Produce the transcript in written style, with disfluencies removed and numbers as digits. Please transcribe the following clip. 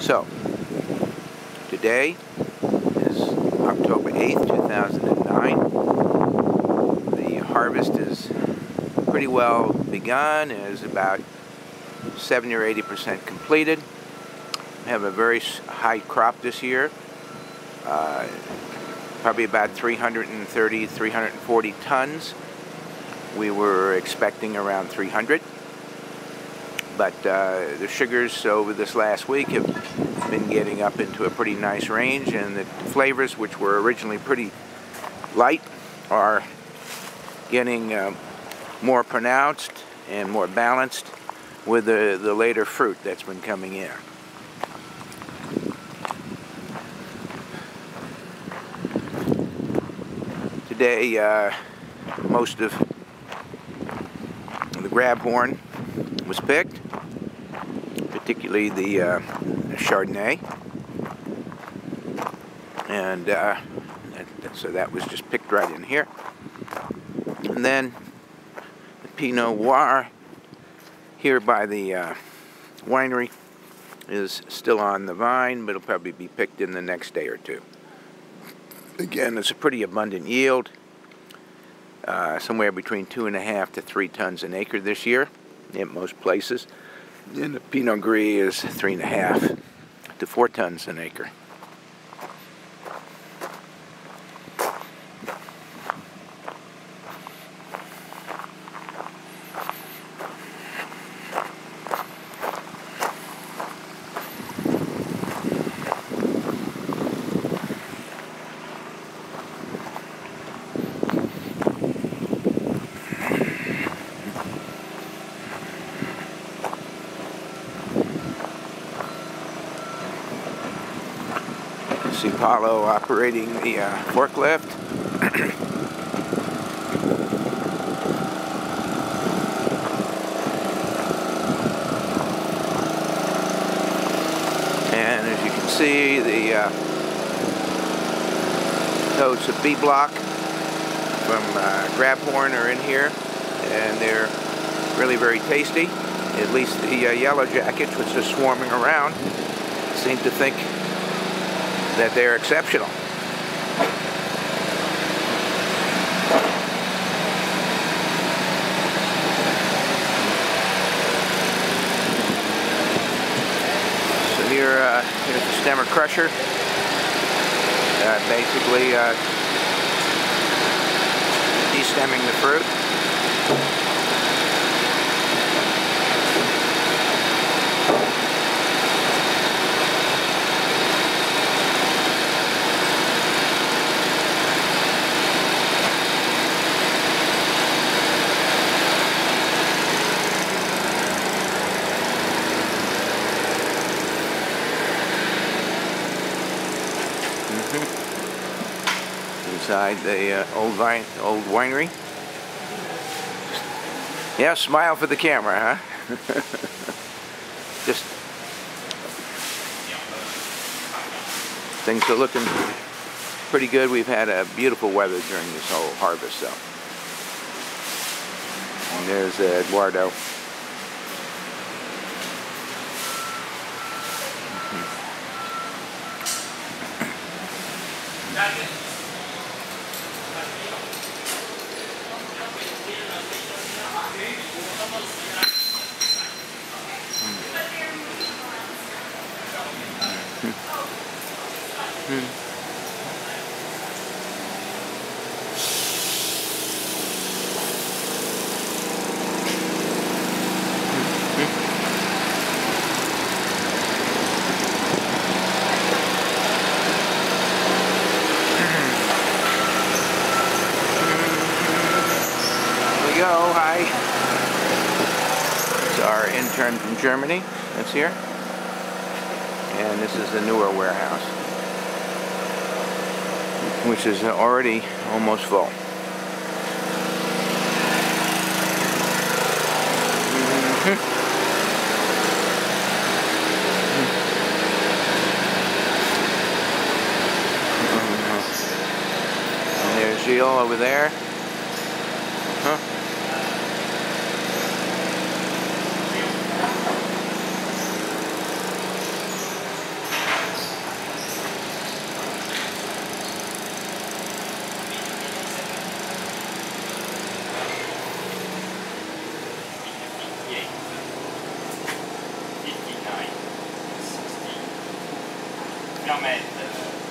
So, today is October 8th, 2009. The harvest is pretty well begun. It is about 70 or 80% completed. We have a very high crop this year. Probably about 330, 340 tons. We were expecting around 300. But the sugars over this last week have been getting up into a pretty nice range, and the flavors, which were originally pretty light, are getting more pronounced and more balanced with the later fruit that's been coming in. Today, most of the Grabhorn was picked, particularly the Chardonnay, and so that was just picked right in here. And then the Pinot Noir here by the winery is still on the vine, but it'll probably be picked in the next day or two. Again, it's a pretty abundant yield, somewhere between 2.5 to 3 tons an acre this year in most places. And the Pinot Gris is 3.5 to 4 tons an acre. See Paulo operating the forklift. And as you can see, the totes of B Block from Grabhorn are in here, and they're really very tasty. At least the yellow jackets, which are swarming around, seem to think that they're exceptional. So here's the stemmer crusher, basically de-stemming the fruit. Inside the old winery. Yeah, smile for the camera, huh? Just things are looking pretty good. We've had a beautiful weather during this whole harvest, so. And there's Eduardo. Hi. It's our intern from Germany that's here. And this is the newer warehouse, which is already almost full. And there's Gilles over there. aumenta.